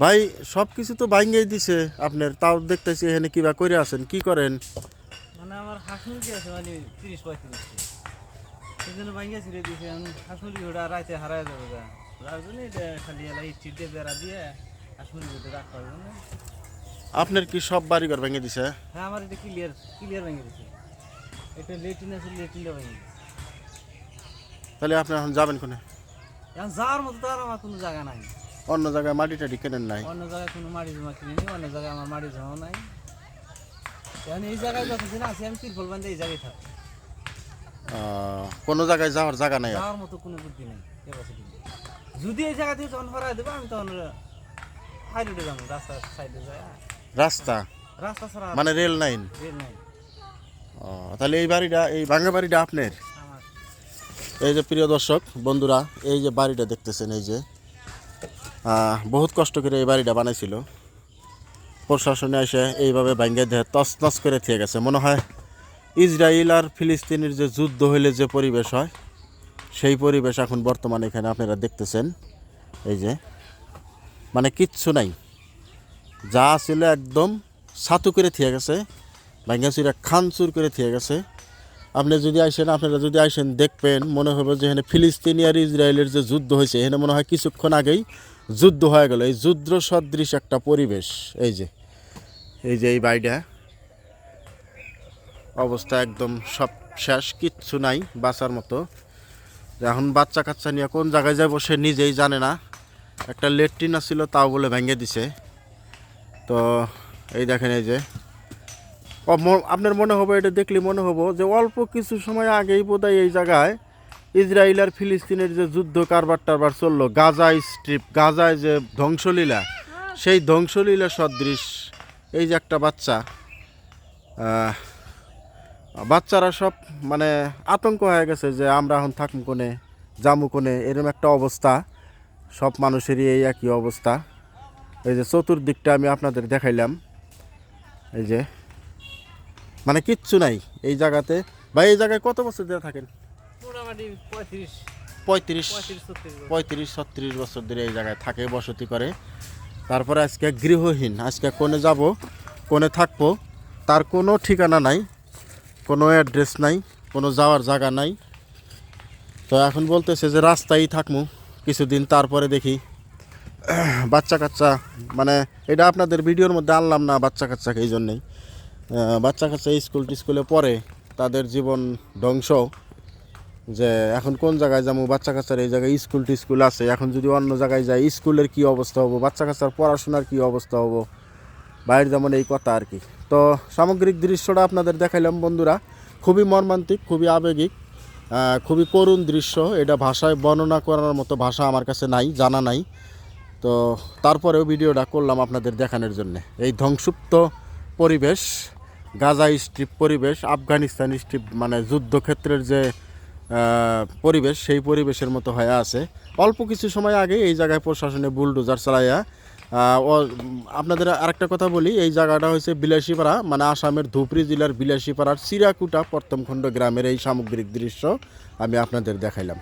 ভাই সব কিছু তো ভাঙ্গেই দিছে আপনার, তাও দেখতেছি এখানে কিবা করে আছেন, কি করেন? মানে আমার হাঁস মুরগি আছে মানে 30-35টি, সেই জন্য ভাঙ্গিয়া ছিঁড়ে দিয়েছে। আমি হাঁস মুরগি ওটা রাইতে হারায় যাবে গা, যার জন্য এটা খালি এলাই ইট দিয়ে বেড়া দিয়ে হাঁস মুরগি ওটা রাখা হবে না। আপনার কি সব বাড়িঘর ভেঙে দিছে? হ্যাঁ, আমার এটা ক্লিয়ার ক্লিয়ার ভেঙে দিচ্ছে। এটা লেট্রিন আছে, লেট্রিনটা ভেঙে দিচ্ছে। তাহলে আপনি এখন যাবেন কোনে? এখন যাওয়ার মতো তো আর আমার কোনো জায়গা নাই। অন্য জায়গায় মাটি টাটি কেনেন নাই? অন্য জায়গায় কোনো মাটি জমা কিনে নি, অন্য জায়গায় আমার মাটি জমা নাই। এখন এই জায়গায় যতদিন আছি আমি তিরপল বান্ধে এই জায়গায় থাকি। কোনো জায়গায় যাওয়ার জায়গা নাই আর? যাওয়ার মতো কোনো বুদ্ধি নেই, ক্যাপাসিটি নেই। যদি এই জায়গা থেকে তখন হরাই দেবো আমি তখন হাই রোডে যাবো, রাস্তার সাইডে যায়। রাস্তা রাস্তা ছাড়া মানে রেল লাইন? রেল নাই। তাহলে এই বাড়িটা, এই ভাঙ্গা বাড়িটা আপনার? আমার এই যে প্রিয় দর্শক বন্ধুরা, এই যে বাড়িটা দেখতেছেন, এই যে বহুত কষ্ট করে এই বাড়িটা বানাইছিল। প্রশাসনে এসে এইভাবে ভাঙ্গে দেহে তছনছ করে থেকে গেছে। মনে হয় ইসরায়েল আর ফিলিস্তিনের যে যুদ্ধ হইলে যে পরিবেশ হয়, সেই পরিবেশ এখন বর্তমানে এখানে আপনারা দেখতেছেন। এই যে মানে কিচ্ছু নাই, যা ছিল একদম ছাতু করে থিয়ে গেছে, ভাঙ্গাচুরা খানচুর করে থিয়ে গেছে। আপনি যদি আসেন, আপনারা যদি আসেন দেখবেন মনে হবে যে এখানে ফিলিস্তিনি আর ইসরায়েলের যে যুদ্ধ হয়েছে, এখানে মনে হয় কিছুক্ষণ আগেই যুদ্ধ হয়ে গেল। এই যুদ্ধ সদৃশ একটা পরিবেশ। এই যে এই বাড়িটা অবস্থা একদম সব শেষ, কিচ্ছু নাই বাঁচার মতো। এখন বাচ্চা কাচ্চা নিয়ে কোন জায়গায় যাবো সে নিজেই জানে না। একটা লেট্রিন ছিল, তাও বলে ভেঙে দিছে। তো এই দেখেন, এই যে আপনার মনে হবে, এটা দেখলে মনে হবো যে অল্প কিছু সময় আগেই বোধহয় এই জায়গায় ইসরায়েল আর ফিলিস্তিনের যে যুদ্ধ কারবার টারবার চললো, গাজা স্ট্রিপ, গাজায় যে ধ্বংসলীলা, সেই ধ্বংসলীলা সদৃশ। এই যে একটা বাচ্চারা সব মানে আতঙ্ক হয়ে গেছে যে আমরা এখন থাকবো কোনে, যামু কোনে, এরকম একটা অবস্থা। সব মানুষেরই এই একই অবস্থা। এই যে চতুর্দিকটা আমি আপনাদের দেখাইলাম, এই যে মানে কিচ্ছু নাই এই জায়গাতে। ভাই এই জায়গায় কত বছর ধরে থাকেন? মোটামুটি 35-36 বছর ধরে এই জায়গায় থাকে, বসতি করে। তারপরে আজকে গৃহহীন, আজকে কোনে যাব, কোনে থাকবো, তার কোনো ঠিকানা নাই, কোনো অ্যাড্রেস নাই, কোনো যাওয়ার জায়গা নাই। তো এখন বলতেছে যে রাস্তায় থাকবো কিছুদিন, তারপরে দেখি। বাচ্চা কাচ্চা মানে এটা আপনাদের ভিডিওর মধ্যে আনলাম না বাচ্চা কাচ্চাকে এই জন্যেই। বাচ্চা কাচ্চা স্কুল টিস্কুলে পড়ে, তাদের জীবন ধ্বংস। যে এখন কোন জায়গায় যাবো, বাচ্চা কাচ্চার এই জায়গায় স্কুল টিস্কুল আছে, এখন যদি অন্য জায়গায় যাই স্কুলের কী অবস্থা হবো, বাচ্চা কাচ্চার পড়াশোনার কী অবস্থা হবো, বাইরে যেমন এই কথা আর কি। তো সামগ্রিক দৃশ্যটা আপনাদের দেখাইলাম বন্ধুরা, খুবই মর্মান্তিক, খুবই আবেগিক, খুবই করুণ দৃশ্য। এটা ভাষায় বর্ণনা করার মতো ভাষা আমার কাছে নাই, জানা নাই। তো তারপরেও ভিডিওটা করলাম আপনাদের দেখানোর জন্য। এই ধ্বংসুপ্ত পরিবেশ, গাজা স্ট্রিপ পরিবেশ, আফগানিস্তান স্ট্রিপ মানে যুদ্ধক্ষেত্রের যে পরিবেশ, সেই পরিবেশের মতো হয়ে আছে। অল্প কিছু সময় আগে এই জায়গায় প্রশাসনে বুলডোজার চালাইয়া আপনাদের আরেকটা কথা বলি, এই জায়গাটা হচ্ছে বিলাসীপাড়া, মানে আসামের ধুবড়ী জেলার বিলাসীপাড়ার চিরাকুটা প্রথমখণ্ড গ্রামের এই সামগ্রিক দৃশ্য আমি আপনাদের দেখাইলাম।